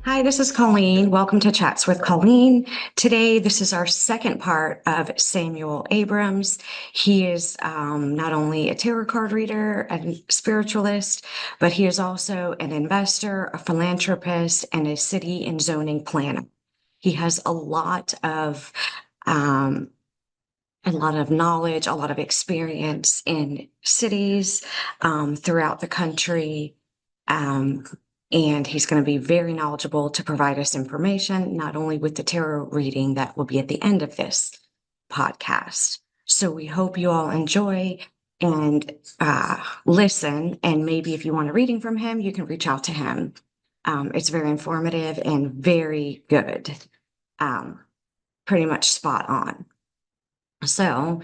Hi, this is Colleen. Welcome to Chats with Colleen. Today, this is our second part of Samuel Abrams. He is not only a tarot card reader and spiritualist, but he is also an investor, a philanthropist, and a city and zoning planner. He has um, a lot of knowledge, a lot of experience in cities throughout the country. Um, and he's going to be very knowledgeable to provide us information, not only with the tarot reading that will be at the end of this podcast. So we hope you all enjoy and listen. And maybe if you want a reading from him, you can reach out to him. It's very informative and very good. Pretty much spot on. So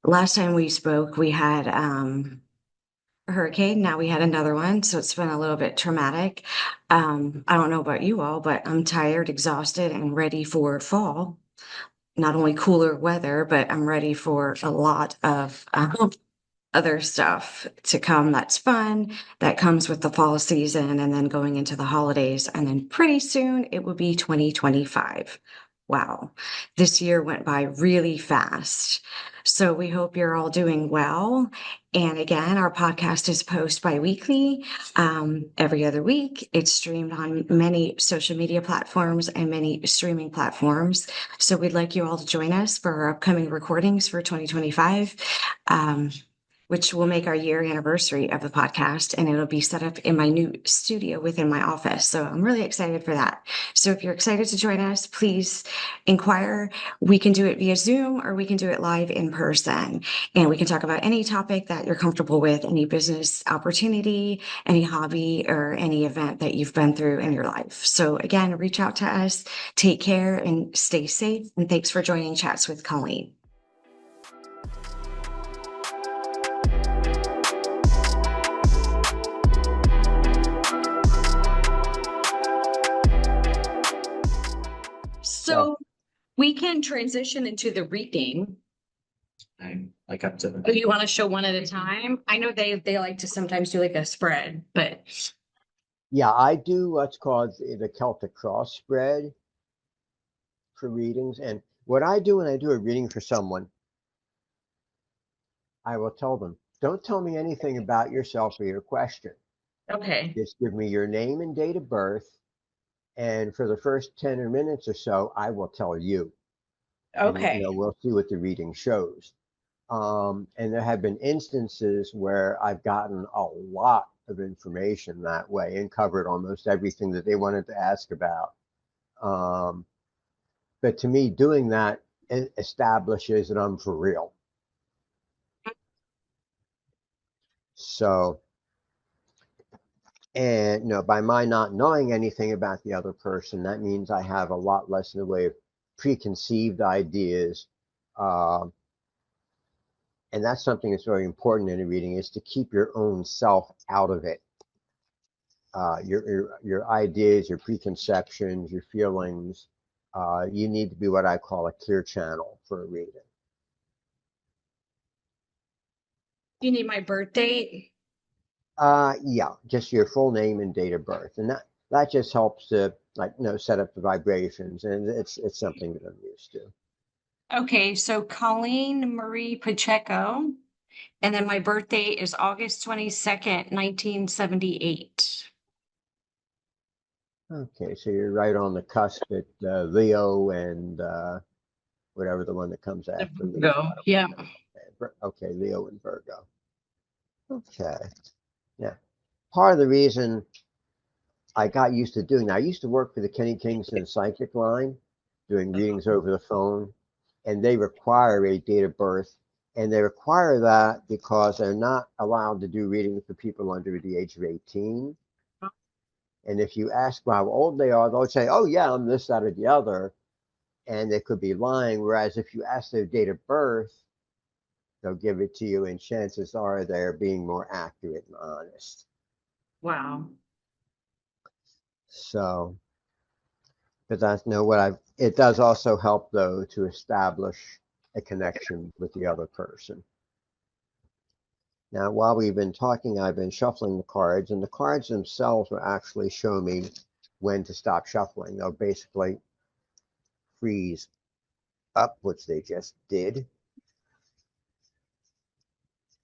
last time we spoke, we had a hurricane. Now we had another one. So it's been a little bit traumatic. I don't know about you all, but I'm tired, exhausted, and ready for fall. Not only cooler weather, but I'm ready for a lot of other stuff to come that's fun, that comes with the fall season and then going into the holidays. And then pretty soon it will be 2025. Wow, this year went by really fast. So we hope you're all doing well. And again, our podcast is posted bi-weekly, every other week. It's streamed on many social media platforms and many streaming platforms. So we'd like you all to join us for our upcoming recordings for 2025. Which will make our year anniversary of the podcast, and it'll be set up in my new studio within my office. So I'm really excited for that. So if you're excited to join us, please inquire. We can do it via Zoom or we can do it live in person. And we can talk about any topic that you're comfortable with, any business opportunity, any hobby, or any event that you've been through in your life. So again, reach out to us, take care, and stay safe. And thanks for joining Chats with Colleen. So we can transition into the reading. I like up to. Oh, you want to show one at a time? I know they like to sometimes do like a spread, but Yeah, I do what's called the Celtic cross spread for readings. And what I do when I do a reading for someone, I will tell them, don't tell me anything about yourself or your question. okay. Just give me your name and date of birth. And for the first 10 minutes or so, I will tell you. Okay. And, we'll see what the reading shows. And there have been instances where I've gotten a lot of information that way and covered almost everything that they wanted to ask about. But to me, doing that establishes that I'm for real. So, and by my not knowing anything about the other person, that means I have a lot less in the way of preconceived ideas. And that's something that's very important in a reading, is to keep your own self out of it. Your ideas, your preconceptions, your feelings, you need to be what I call a clear channel for a reading. You need my birth date? Yeah, just your full name and date of birth, and that just helps to set up the vibrations, and it's something that I'm used to. Okay, so Colleen Marie Pacheco, and then my birthday is August 22nd, 1978. Okay, so you're right on the cusp at Leo and whatever the one that comes after Leo. Go. Yeah. Okay, Leo and Virgo. Okay. Yeah. Part of the reason I got used to doing that, I used to work for the Kenny Kingston Psychic line, doing readings over the phone, and they require a date of birth. And they require that because they're not allowed to do readings for people under the age of 18. And if you ask them how old they are, they'll say, oh, yeah, I'm this, that, or the other. And they could be lying. Whereas if you ask their date of birth, they'll give it to you, and chances are they're being more accurate and honest. Wow. So, but that's it does also help, though, to establish a connection with the other person. Now, while we've been talking, I've been shuffling the cards, and the cards themselves will actually show me when to stop shuffling. They'll basically freeze up, which they just did.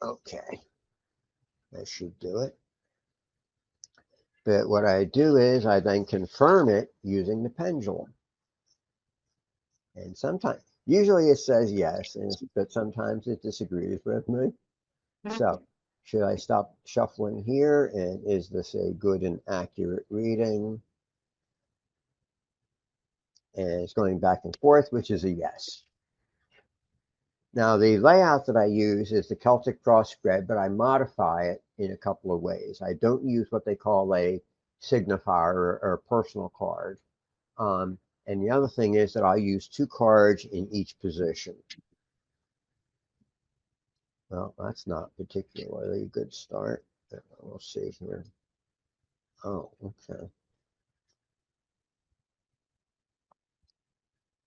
Okay, that should do it. But what I do is I then confirm it using the pendulum. And sometimes, usually it says yes, but sometimes it disagrees with me. So should I stop shuffling here? And is this a good and accurate reading? And it's going back and forth, which is a yes. Now, the layout that I use is the Celtic cross spread, but I modify it in a couple of ways. I don't use what they call a signifier or a personal card. And the other thing is that I use 2 cards in each position. Well, that's not particularly a good start. We'll see here. Oh, okay.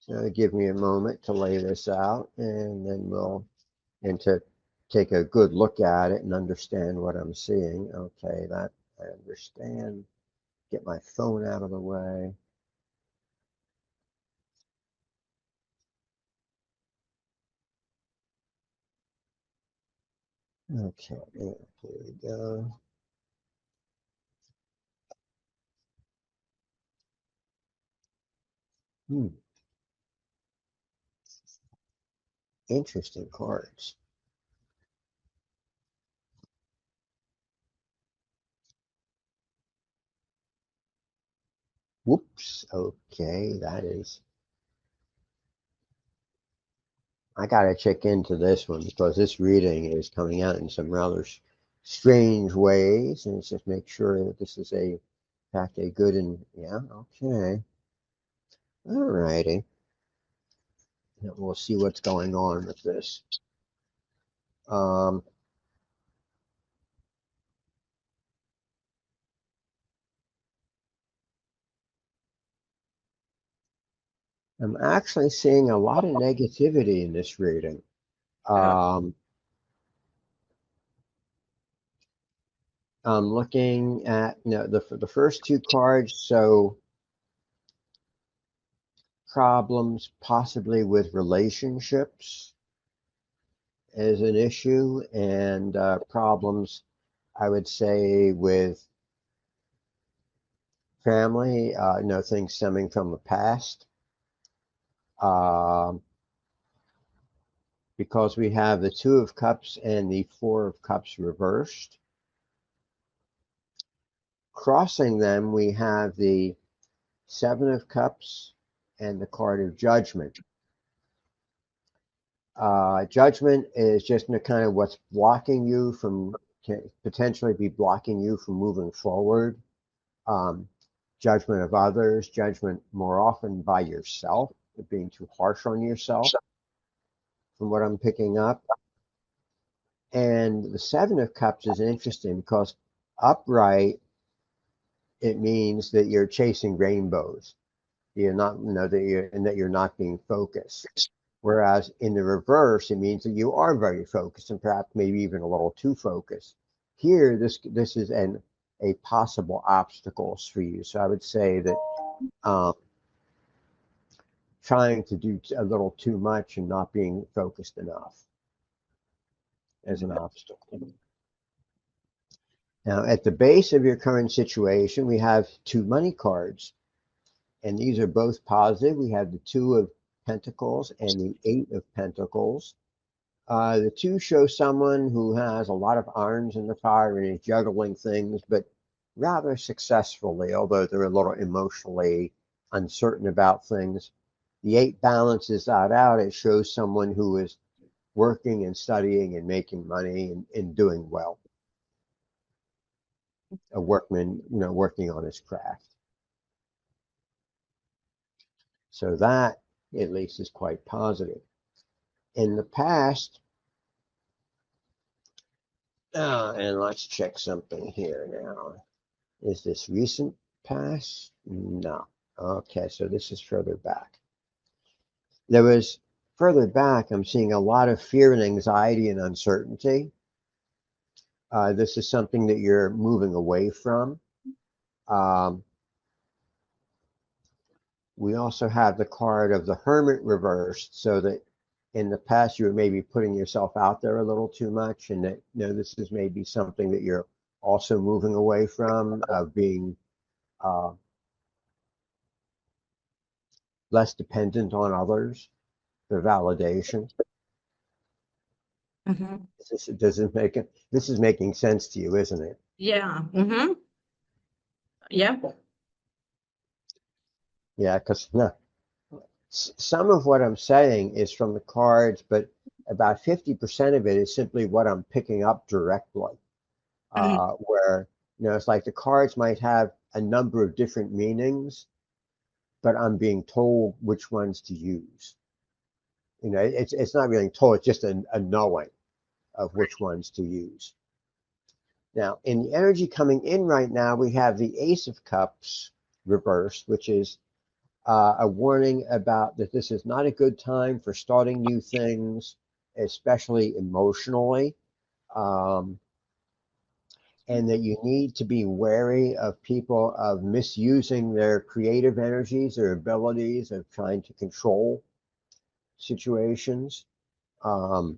So give me a moment to lay this out, and then and to take a good look at it and understand what I'm seeing. Okay, that I understand. Get my phone out of the way. Okay, here we go. Interesting cards. Whoops. Okay, that is. I got to check into this one because this reading is coming out in some rather strange ways, and let's just make sure that this is in fact a good and yeah. Okay. All righty. We'll see what's going on with this. I'm actually seeing a lot of negativity in this reading. I'm looking at the first 2 cards, so problems possibly with relationships is an issue, and problems, I would say, with family, things stemming from the past. Because we have the 2 of Cups and the 4 of Cups reversed. Crossing them, we have the 7 of Cups and the card of Judgment. Judgment is just kind of what's blocking you from, can potentially be blocking you from moving forward. Judgment of others, judgment more often by yourself, being too harsh on yourself, from what I'm picking up. And the 7 of Cups is interesting because upright, it means that you're chasing rainbows. You're not, that you're not being focused. Whereas in the reverse, it means that you are very focused and perhaps maybe even a little too focused. Here, this is a possible obstacles for you. So I would say that trying to do a little too much and not being focused enough as an obstacle. Now, at the base of your current situation, we have 2 money cards, and these are both positive. We have the 2 of Pentacles and the 8 of Pentacles. The 2 show someone who has a lot of irons in the fire and is juggling things, but rather successfully, although they're a little emotionally uncertain about things. The 8 balances that out. It shows someone who is working and studying and making money and doing well. A workman, working on his craft. So that, at least, is quite positive. In the past, and let's check something here now. Is this recent past? No. Okay, so this is further back. There was further back, I'm seeing a lot of fear and anxiety and uncertainty. This is something that you're moving away from. We also have the card of the Hermit reversed, so that in the past you were maybe putting yourself out there a little too much, and that this is maybe something that you're also moving away from, of being less dependent on others for validation. Mm-hmm. This is making sense to you, isn't it? Yeah. Mm-hmm. Yeah. Yeah, because no, some of what I'm saying is from the cards, but about 50% of it is simply what I'm picking up directly. Mm-hmm. Where it's like the cards might have a number of different meanings, but I'm being told which ones to use. It's not really told; it's just a knowing of which ones to use. Now, in the energy coming in right now, we have the Ace of Cups reversed, which is a warning about that this is not a good time for starting new things, especially emotionally, um, and that you need to be wary of people of misusing their creative energies, their abilities of trying to control situations. Um,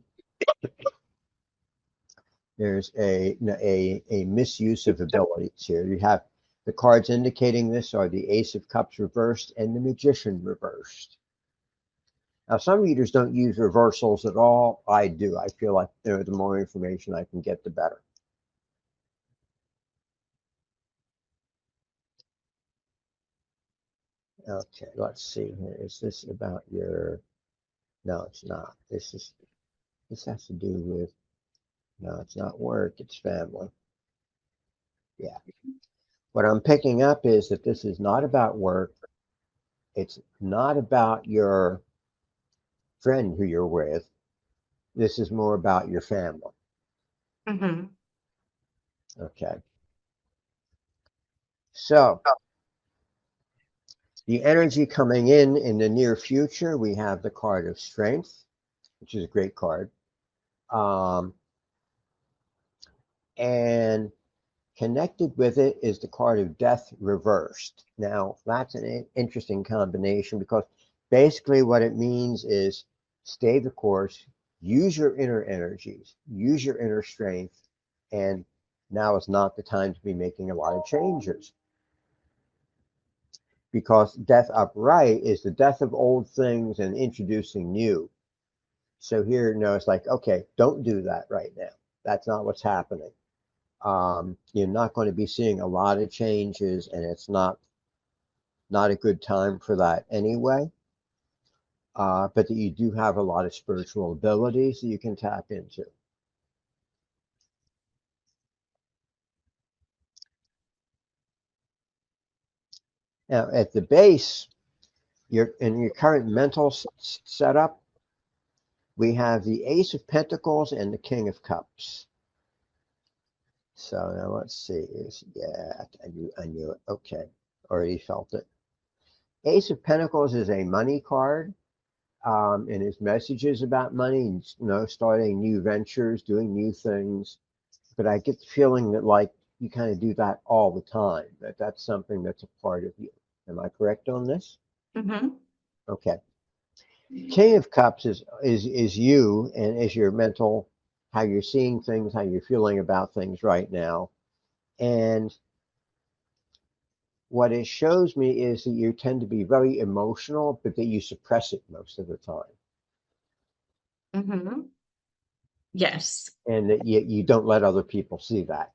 there's a misuse of abilities here. You have the cards indicating this are the Ace of Cups reversed and the Magician reversed. Now, some readers don't use reversals at all. I do. I feel like the more information I can get, the better. Okay, let's see here. Is this about your? No, it's not. This has to do with. No, it's not work. It's family. Yeah. What I'm picking up is that this is not about work. It's not about your friend who you're with. This is more about your family. Mm-hmm. Okay. So the energy coming in the near future, we have the card of strength, which is a great card. And connected with it is the card of death reversed. Now, that's an interesting combination because basically what it means is stay the course, use your inner energies, use your inner strength, and now is not the time to be making a lot of changes. Because death upright is the death of old things and introducing new. So here, it's like, okay, don't do that right now. That's not what's happening. You're not going to be seeing a lot of changes, and it's not a good time for that anyway. But that you do have a lot of spiritual abilities that you can tap into. Now, at the base, in your current mental setup, we have the Ace of Pentacles and the King of Cups. So now let's see. Yeah, I knew it. Okay, already felt it. Ace of Pentacles is a money card. And his messages about money, starting new ventures, doing new things. But I get the feeling that like you kind of do that all the time, that's something that's a part of you. Am I correct on this? Mm-hmm. Okay. King of Cups is you and is your mental, how you're seeing things, how you're feeling about things right now. And what it shows me is that you tend to be very emotional, but that you suppress it most of the time. Mm-hmm. Yes. And that you don't let other people see that.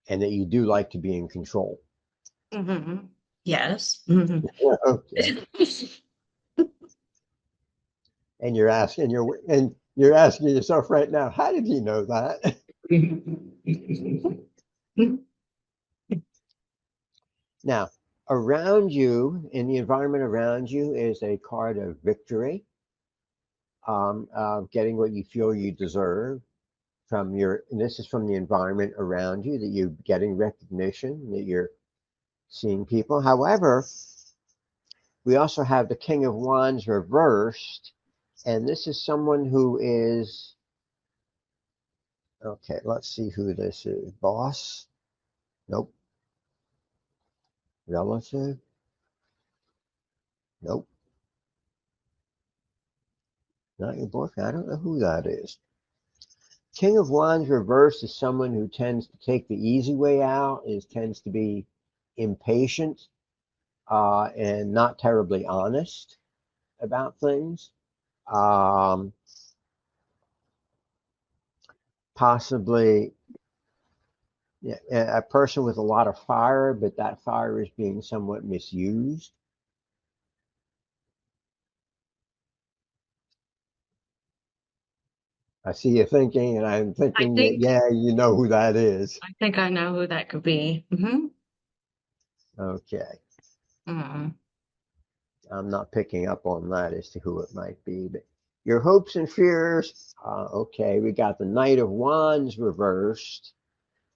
And that you do like to be in control. Mm-hmm. Yes. Mm-hmm. Okay. And you're asking yourself right now, how did you know that? Now, around you, in the environment around you, is a card of victory, of getting what you feel you deserve and this is from the environment around you, that you're getting recognition, that you're seeing people. However, we also have the King of Wands reversed, and this is someone who is, okay, let's see who this is. Boss? Nope. Relative? Nope. Not your boyfriend. I don't know who that is. King of Wands reversed is someone who tends to take the easy way out, tends to be impatient, and not terribly honest about things. Um, Possibly, yeah, a person with a lot of fire, but that fire is being somewhat misused. I see you thinking, and I'm I thinking that, think yeah, you know who that is. I think I know who that could be. Okay. Mm. I'm not picking up on that as to who it might be, but your hopes and fears. Okay, we got the Knight of Wands reversed.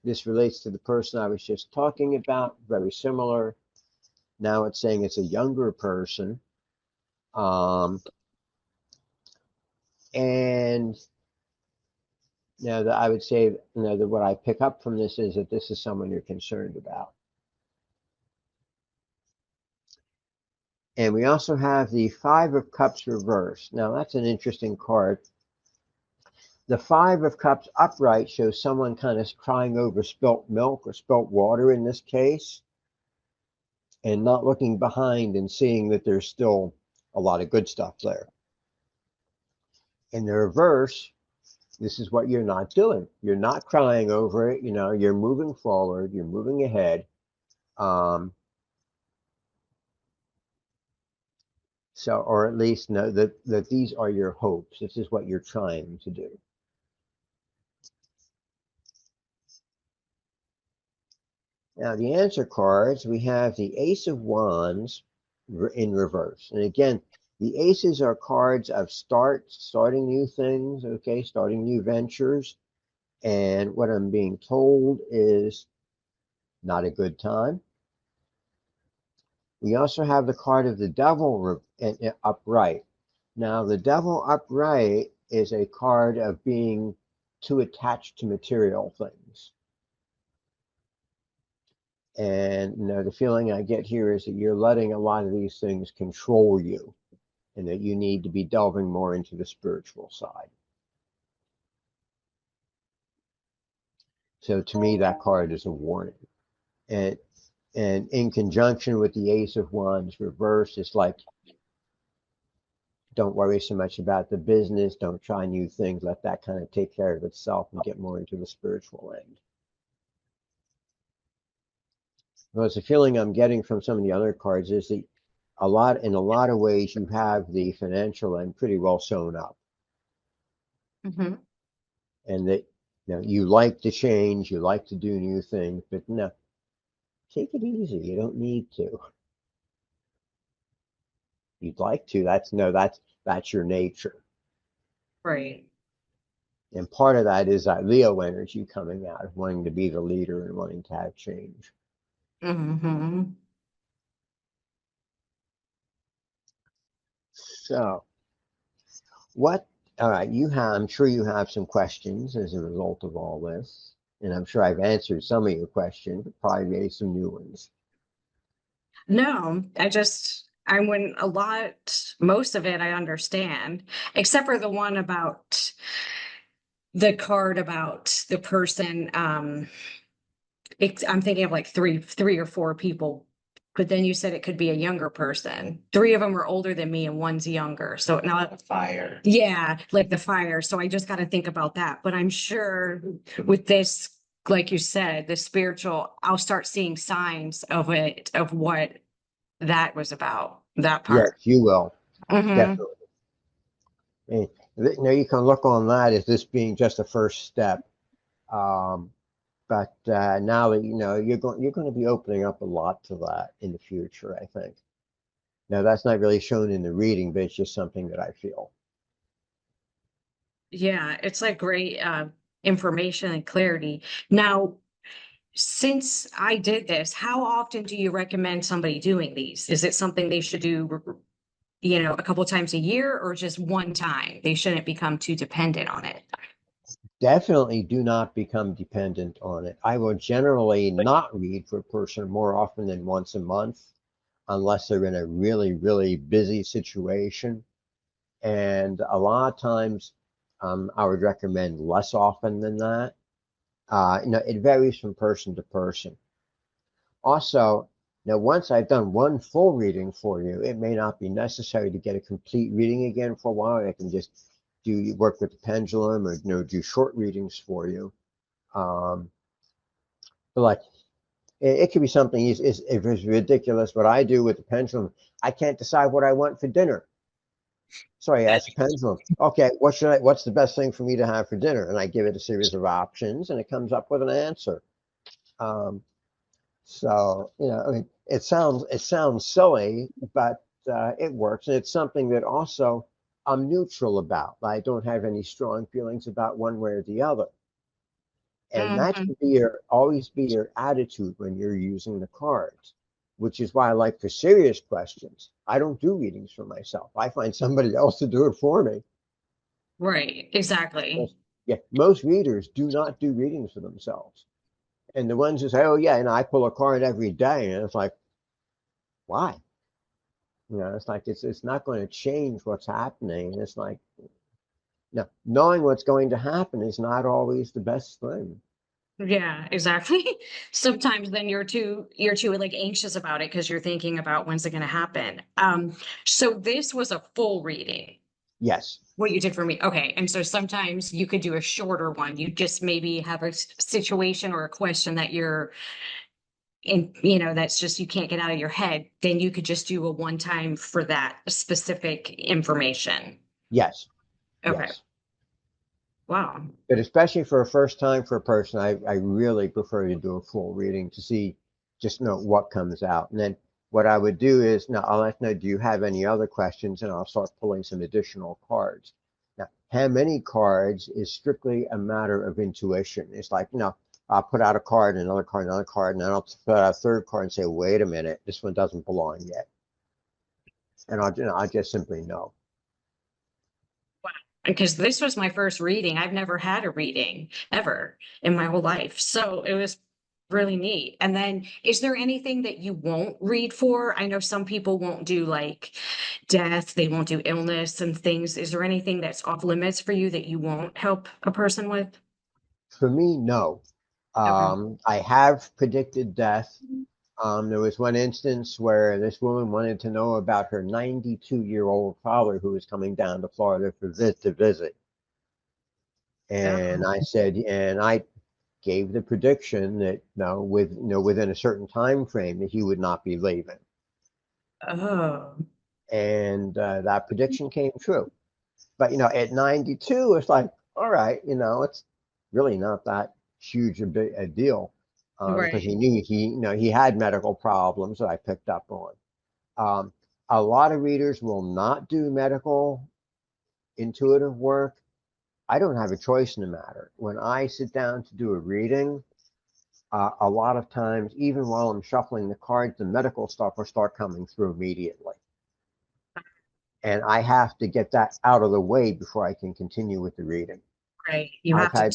This relates to the person I was just talking about, very similar. Now it's saying it's a younger person. Um, and now that I would say, that what I pick up from this is that this is someone you're concerned about. And we also have the Five of Cups reversed. Now that's an interesting card. The Five of Cups upright shows someone kind of crying over spilt milk or spilt water in this case, and not looking behind and seeing that there's still a lot of good stuff there. In the reverse, this is what you're not doing. You're not crying over it. You're moving forward. You're moving ahead. Um, or at least know that these are your hopes. This is what you're trying to do. Now, the answer cards, we have the Ace of Wands in reverse. And again, the aces are cards of starting new things, okay, starting new ventures. And what I'm being told is not a good time. We also have the card of the Devil upright. Now, the Devil upright is a card of being too attached to material things. And the feeling I get here is that you're letting a lot of these things control you, and that you need to be delving more into the spiritual side. So to me, that card is a warning. And in conjunction with the Ace of Wands reverse, it's like, don't worry so much about the business. Don't try new things. Let that kind of take care of itself and get more into the spiritual end. Well, it's a feeling I'm getting from some of the other cards is that in a lot of ways, you have the financial end pretty well sewn up. And that you like to change, you like to do new things, but no, take it easy. You don't need to. You'd like to. That's your nature. Right. And part of that is that Leo energy coming out of wanting to be the leader and wanting to have change. So all right, I'm sure you have some questions as a result of all this. And I'm sure I've answered some of your questions, but probably made some new ones. No, I went a lot, most of it I understand, except for the one about the card about the person. I'm thinking of like three or four people, but then you said it could be a younger person. Three of them are older than me and one's younger. So now, Fire. yeah, like the fire. So I just got to think about that. But I'm sure with this, like you said, the spiritual, I'll start seeing signs of it, of what that was about, that Yes, part. you will. Hmm. Definitely. And you can look on that as this being just a first step. Um, but now that you're going to be opening up a lot to that in the future, I think. Now that's not really shown in the reading, but it's just something that I feel. Yeah, it's like great information and clarity. Now, since I did this, how often do you recommend somebody doing these? Is it something they should do, a couple times a year or just one time? They shouldn't become too dependent on it. Definitely do not become dependent on it. I will generally not read for a person more often than once a month unless they're in a really, really busy situation. And a lot of times, I would recommend less often than that. It varies from person to person. Also, now once I've done one full reading for you, it may not be necessary to get a complete reading again for a while. I can just do work with the pendulum or do short readings for you. Um, but like it could be something if it's ridiculous. What I do with the pendulum, I can't decide what I want for dinner. So I ask the pendulum, okay, what's the best thing for me to have for dinner? And I give it a series of options and it comes up with an answer. Um, so, I mean, it sounds silly, but it works. And it's something that also I'm neutral about. I don't have any strong feelings about one way or the other. And that Mhm. should always be your attitude when you're using the cards, which is why I like for serious questions. I don't do readings for myself. I find somebody else to do it for me. Right, exactly. Most, yeah, most readers do not do readings for themselves. And the ones who say, "Oh yeah," and I pull a card every day, and it's like, why? It's like it's not going to change what's happening. It's like, no, knowing what's going to happen is not always the best thing. Yeah, exactly. Sometimes then you're too like anxious about it because you're thinking about when's it going to happen. So this was a full reading. Yes, What you did for me. Okay. And so sometimes you could do a shorter one. You just maybe have a situation or a question that you're in, that's just you can't get out of your head. Then you could just do a one time for that specific information. yes, Okay. yes. Wow. But especially for a first time for a person, I really prefer to do a full reading to see just know what comes out. And then what I would do is now I'll let you know, do you have any other questions? And I'll start pulling some additional cards. Now, how many cards is strictly a matter of intuition. It's like, I'll put out a card, another card, and then I'll put out a third card and say, wait a minute, this one doesn't belong yet. And I'll just simply know. Because this was my first reading. I've never had a reading ever in my whole life. So it was really neat. And then, is there anything that you won't read for? I know some people won't do like death, they won't do illness and things. Is there anything that's off limits for you that you won't help a person with? For me, no. Okay. I have predicted death. There was one instance where this woman wanted to know about her 92-year-old father who was coming down to Florida to visit. And Oh, I gave the prediction that within a certain time frame that he would not be leaving. oh, And that prediction came true. But at 92, it's like, all right, it's really not that huge a deal because he right. knew he had medical problems that I picked up on. Um, a lot of readers will not do medical intuitive work. I don't have a choice in the matter. When I sit down to do a reading, a lot of times, even while I'm shuffling the cards, the medical stuff will start coming through immediately. And I have to get that out of the way before I can continue with the reading. Right. You I've have to had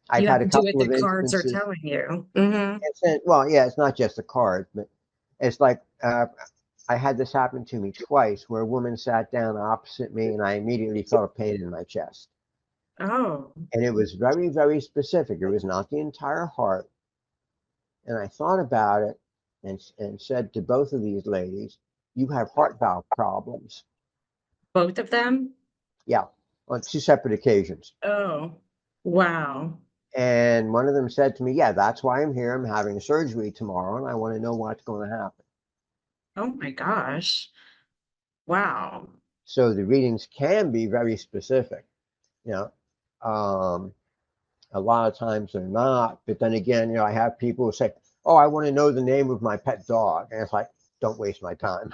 I've you have had a to do what couple the of cards are instances. telling you. Hmm. Well, yeah, it's not just the cards, but it's like I had this happen to me twice where a woman sat down opposite me and I immediately felt a pain in my chest. Oh, And it was very, very specific. It was not the entire heart. And I thought about it and said to both of these ladies, you have heart valve problems. both of them? Yeah, on two separate occasions. Oh, wow. And one of them said to me, yeah, that's why I'm here. I'm having surgery tomorrow and I want to know what's going to happen. Oh my gosh. Wow. So the readings can be very specific. You know, um, a lot of times they're not. But then again, I have people who say, "Oh, I want to know the name of my pet dog," and it's like, don't waste my time.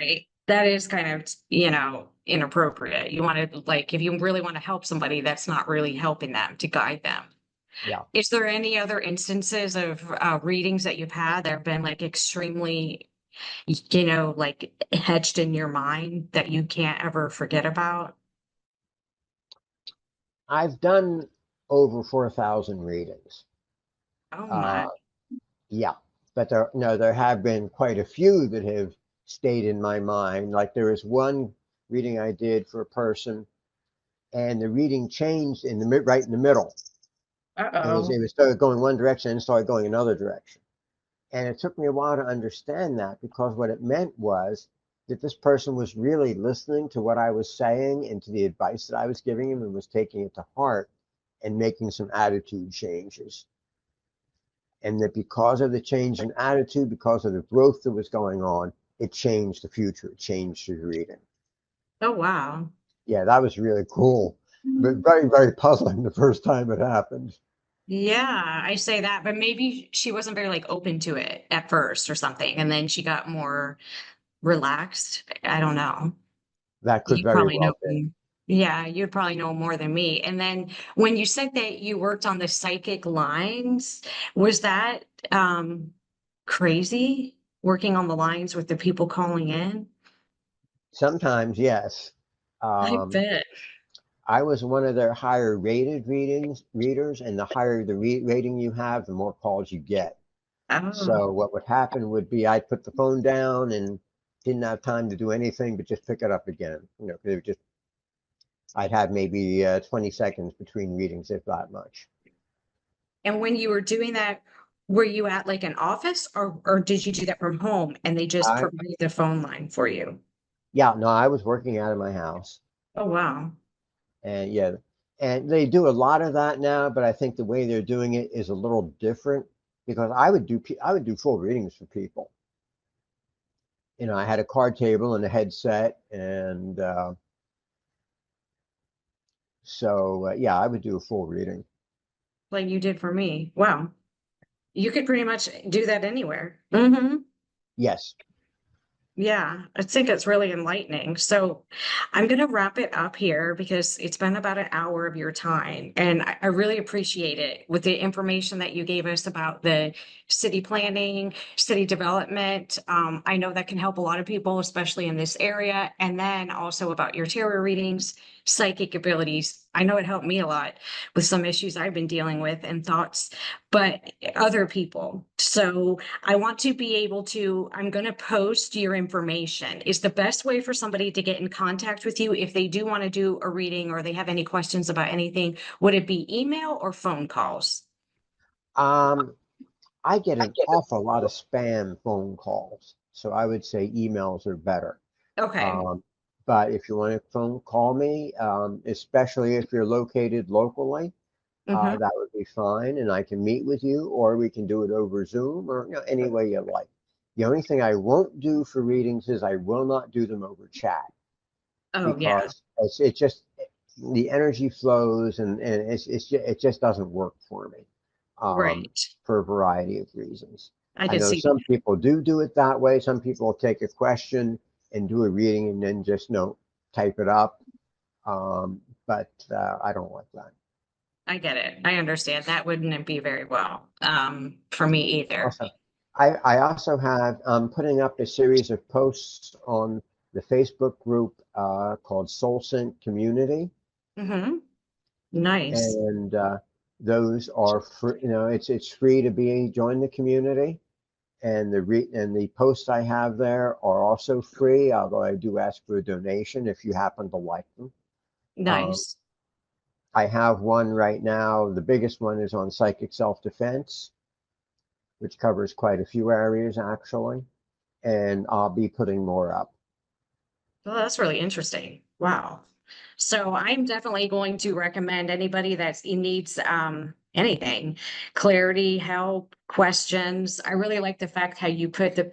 Right. That is kind of, inappropriate. You want to, like, if you really want to help somebody, that's not really helping them to guide them. Yeah. Is there any other instances of readings that you've had that have been like extremely, like hedged in your mind that you can't ever forget about? I've done over 4,000 readings. Oh Uh, my. yeah, but there, no, there have been quite a few that have stayed in my mind. Like there was one reading I did for a person, and the reading changed in the right in the middle. Uh-oh. It was started going one direction and started going another direction. And it took me a while to understand that because what it meant was that this person was really listening to what I was saying and to the advice that I was giving him and was taking it to heart and making some attitude changes. And that because of the change in attitude, because of the growth that was going on, it changed the future, it changed his reading. Oh wow. Yeah, that was really cool, but very, very puzzling the first time it happened. Yeah, I say that, but maybe she wasn't very like open to it at first or something, and then she got more relaxed. I don't know. That could You very probably know. well be. Yeah, you'd probably know more than me. And then when you said that you worked on the psychic lines, was that crazy working on the lines with the people calling in? Sometimes, yes. I Um, bet. I was one of their higher rated readers, and the higher the rating you have, the more calls you get. So Oh, what would happen would be I'd put the phone down and didn't have time to do anything but just pick it up again. You know, 'cause it would just I'd have maybe 20 seconds between readings, if that much. and when you were doing that, were you at like an office or did you do that from home and they just I provided the phone line for you? Yeah, no, I was working out of my house, Oh, wow. and yeah, and they do a lot of that now, but I think the way they're doing it is a little different because I would do full readings for people. You know, I had a card table and a headset, and yeah, I would do a full reading. Like you did for me. Wow. You could pretty much do that anywhere. Hmm. Yes. Yeah, I think it's really enlightening. So I'm going to wrap it up here because it's been about an hour of your time. And I really appreciate it with the information that you gave us about the city planning, city development. I know that can help a lot of people, especially in this area. And then also about your tarot readings, psychic abilities. I know it helped me a lot with some issues I've been dealing with and thoughts, but other people. So I want to be able to, I'm going to post your information. Is the best way for somebody to get in contact with you if they do want to do a reading or they have any questions about anything? Would it be email or phone calls? Um, I get an awful lot of spam phone calls, so I would say emails are better. Okay. Um, but if you want to phone call me, especially if you're located locally, Hmm. that would be fine, and I can meet with you, or we can do it over Zoom, or any way you like. The only thing I won't do for readings is I will not do them over chat Oh, yeah. because it just the energy flows and it just doesn't work for me Right. for a variety of reasons. I I could know see some people do it that way. Some people will take a question and do a reading and then just type it up. But I don't like that. I get it. I understand. That wouldn't be very well for me either. Also, I also have putting up a series of posts on the Facebook group called Soul Sync Community, Hmm. Nice. and those are free. You know, it's free to be join the community, and the posts I have there are also free. Although I do ask for a donation if you happen to like them. Um, Nice. I have one right now. The biggest one is on psychic self-defense, which covers quite a few areas actually, and I'll be putting more up. Well, that's really interesting. Wow. So I'm definitely going to recommend anybody that needs anything, clarity, help, questions. I really like the fact how you put the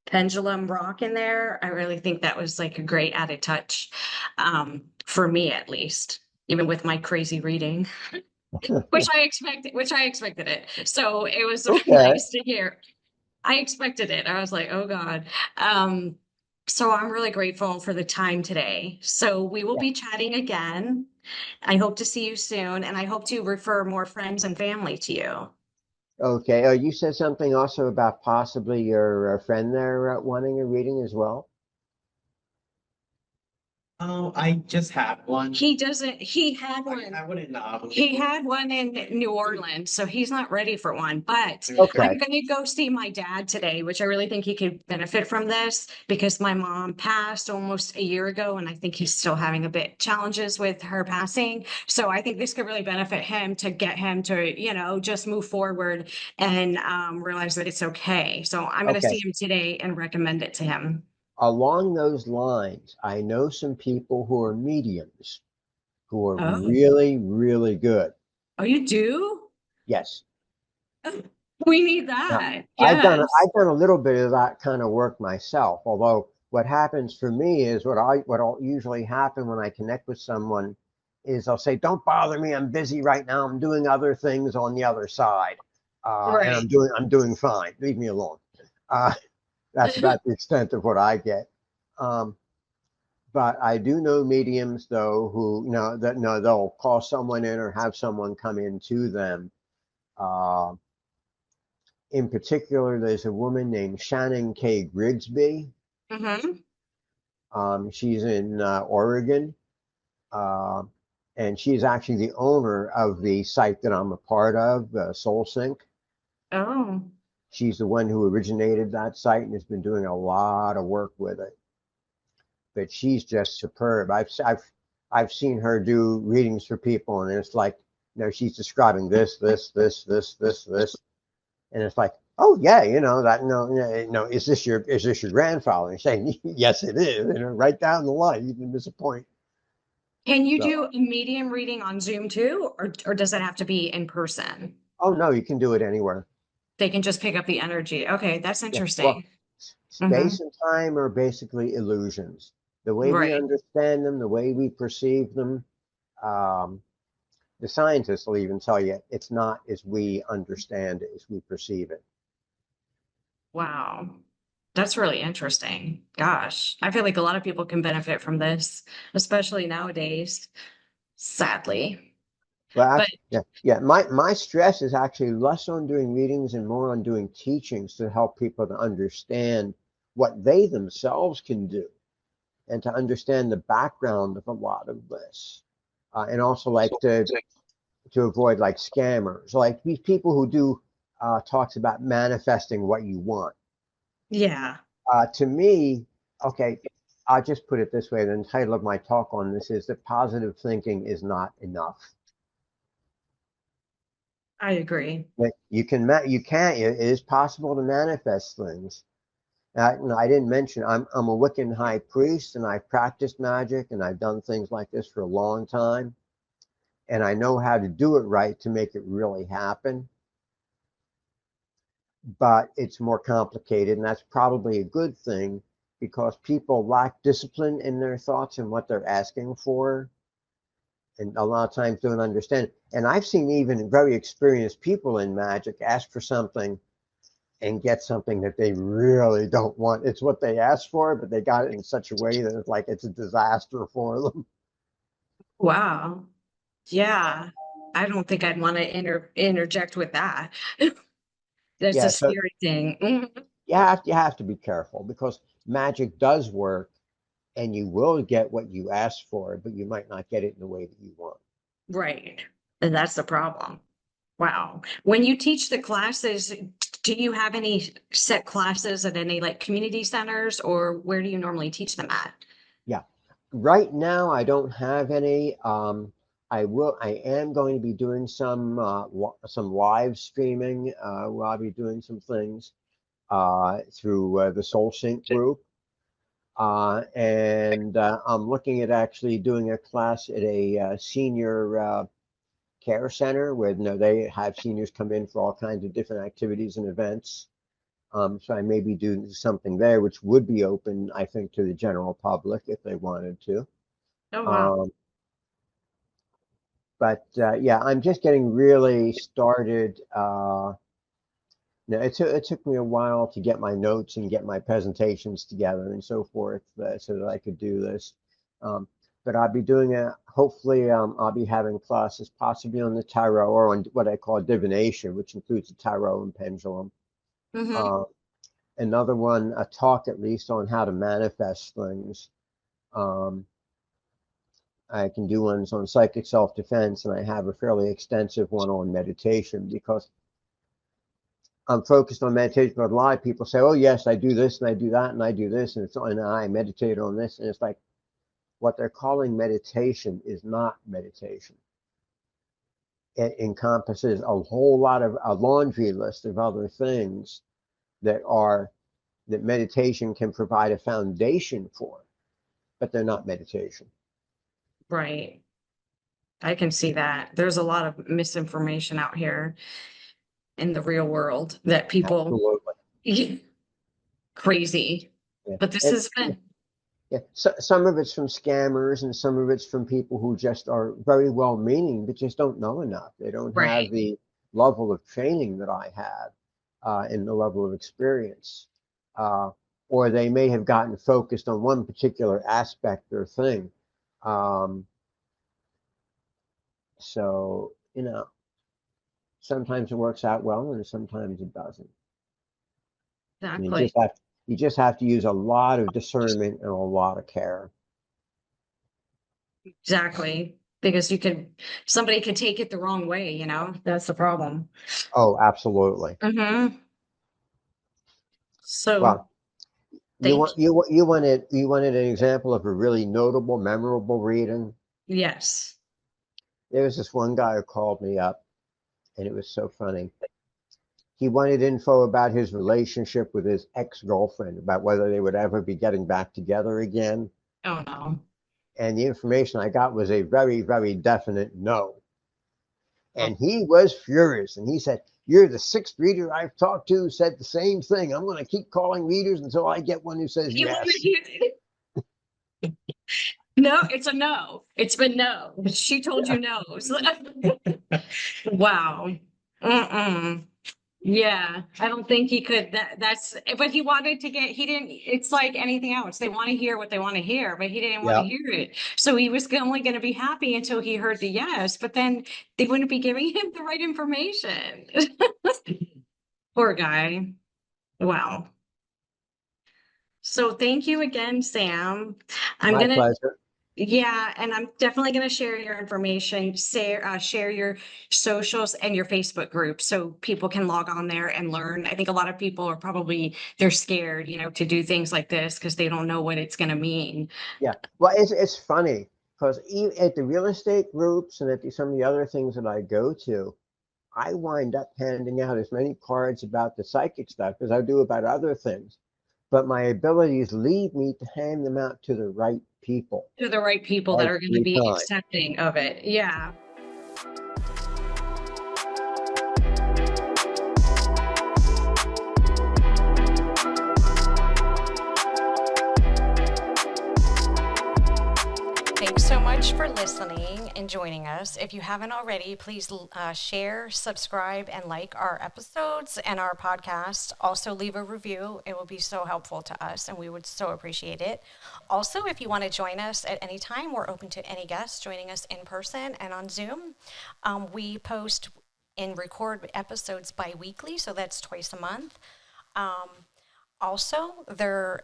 pendulum rock in there. I really think that was like a great added touch for me at least, even with my crazy reading, which I expected it. So it was Okay. nice to hear. I expected it. I was like, oh God. Um, so I'm really grateful for the time today. So we will Yeah. be chatting again. I hope to see you soon, and I hope to refer more friends and family to you. Okay. Oh, you said something also about possibly your friend there wanting a reading as well. Oh, I just had one. He doesn't, he had I one. wouldn't know. He had one in New Orleans, so he's not ready for one. But Okay. I'm going to go see my dad today, which I really think he could benefit from this because my mom passed almost a year ago, and I think he's still having a bit challenges with her passing. So I think this could really benefit him to get him to, just move forward and realize that it's okay. So I'm going to Okay. see him today and recommend it to him. Along those lines, I know some people who are mediums who are Oh, really, really good. oh, you do? Yes. We need Now, that. I've done Yes. I've done a little bit of that kind of work myself. Although what happens for me is what'll usually happen when I connect with someone is I'll say, "Don't bother me. I'm busy right now. I'm doing other things on the other side, and Right. I'm doing fine. Leave me alone." Uh, that's about the extent of what I get. Um, but I do know mediums though who they'll call someone in or have someone come in to them. Uh, in particular, there's a woman named Shannon K. Grigsby. Mm-hmm. She's in Oregon, uh, and she's actually the owner of the site that I'm a part of, Soul Sync. Oh, She's the one who originated that site and has been doing a lot of work with it. But she's just superb. I've seen her do readings for people, and it's like, she's describing this, and it's like, oh yeah, that no, is this your grandfather? And saying, yes, it is, right down the line. You didn't miss a point. can you So, do a medium reading on Zoom too, or does it have to be in person? oh no, you can do it anywhere. They can just pick up the energy. Okay, that's Yeah. Well, interesting. Hmm. space and time are basically illusions. The way we Right. understand them, the way we perceive them, um, the scientists will even tell you it's not as we understand it, as we perceive it. Wow. That's really interesting. Gosh, I feel like a lot of people can benefit from this, especially nowadays, sadly. Well, But yeah. My stress is actually less on doing readings and more on doing teachings to help people to understand what they themselves can do and to understand the background of a lot of this, and also like to avoid like scammers, like these people who do talks about manifesting what you want. yeah, To me, okay, I'll just put it this way. The title of my talk on this is that positive thinking is not enough. I agree. Like you can it is possible to manifest things. I didn't mention I'm a Wiccan high priest and I've practiced magic and I've done things like this for a long time and I know how to do it right to make it really happen. But it's more complicated, and that's probably a good thing because people lack discipline in their thoughts and what they're asking for, and a lot of times don't understand. And I've seen even very experienced people in magic ask for something and get something that they really don't want. It's what they asked for, but they got it in such a way that it's like it's a disaster for them. Wow. Yeah. I don't think I'd want to interject with that. That's a Yeah, so scary thing. Mhm. you have to be careful because magic does work and you will get what you ask for, but you might not get it in the way that you want. Right. And that's the problem. Wow. When you teach the classes, do you have any set classes at any like community centers or where do you normally teach them at? Yeah. Right now, I don't have any. I am going to be doing some live streaming. Where I'll be doing some things through the Soul Sync group. And I'm looking at actually doing a class at a senior care center where they have seniors come in for all kinds of different activities and events. So I may be doing something there, which would be open, I think, to the general public if they wanted to. Oh, wow. Um, but yeah, I'm just getting really started. It took me a while to get my notes and get my presentations together and so forth, so that I could do this. Um, but I'll be doing it. Hopefully, I'll be having classes possibly on the tarot or on what I call divination, which includes the tarot and pendulum. Hmm. Uh, Another one, a talk at least on how to manifest things. Um, I can do ones on psychic self-defense, and I have a fairly extensive one on meditation because I'm focused on meditation. But a lot of people say, "Oh yes, I do this and I do that and I do this, and I meditate on this," and it's like what they're calling meditation is not meditation. It encompasses a whole lot of a laundry list of other things that meditation can provide a foundation for, but they're not meditation. Right. I can see that. There's a lot of misinformation out here in the real world that people Absolutely. crazy. Yeah. But this And, has been yeah, so, some of it's from scammers, and some of it's from people who just are very well-meaning, but just don't know enough. They don't have right. the level of training that I have, and the level of experience. Or they may have gotten focused on one particular aspect or thing. So, sometimes it works out well, and sometimes it doesn't. And Exactly. you just have to use a lot of discernment and a lot of care. Exactly. Because somebody could take it the wrong way, That's the problem. Oh, absolutely. So Well, thank you. you wanted an example of a really notable, memorable reading. Yes. There was this one guy who called me up, and it was so funny. He wanted info about his relationship with his ex-girlfriend, about whether they would ever be getting back together again. Oh no. And the information I got was a very, very definite no. Oh. And he was furious. And he said, "You're the sixth reader I've talked to who said the same thing. I'm going to keep calling readers until I get one who says You want to yes." hear it? No, it's a no. It's been no. She told you no. Wow. Mm-mm. Yeah, I don't think he could. But he wanted to he didn't, it's like anything else. They want to hear what they want to hear, but he didn't want to Yeah. hear it. So he was only going to be happy until he heard the yes, but then they wouldn't be giving him the right information. Poor guy. Wow. So thank you again, Sam. I'm My going to pleasure. Yeah, and I'm definitely going to share your information, share your socials and your Facebook group so people can log on there and learn. I think a lot of people are they're scared, to do things like this because they don't know what it's going to mean. Yeah. Well, it's funny because at the real estate groups and at some of the other things that I go to, I wind up handing out as many cards about the psychic stuff as I do about other things. But my abilities lead me to hand them out to the right people To the right people that are going to every be time. accepting of it. Yeah. Thanks so much for listening and joining us. If you haven't already, please share, subscribe, and like our episodes and our podcast. Also, leave a review. It will be so helpful to us, and we would so appreciate it. Also, if you want to join us at any time, we're open to any guests joining us in person and on Zoom. We post and record episodes bi-weekly, so that's twice a month. Also, they're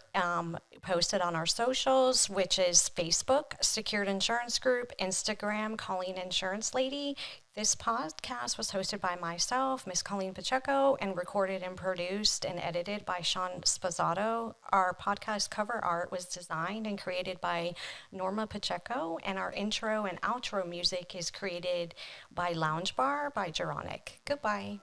posted on our socials, which is Facebook, Secured Insurance Group, Instagram, Colleen Insurance Lady. This podcast was hosted by myself, Miss Colleen Pacheco, and recorded and produced and edited by Sean Spazzato. Our podcast cover art was designed and created by Norma Pacheco, and our intro and outro music is created by Lounge Bar by Geronic. Goodbye.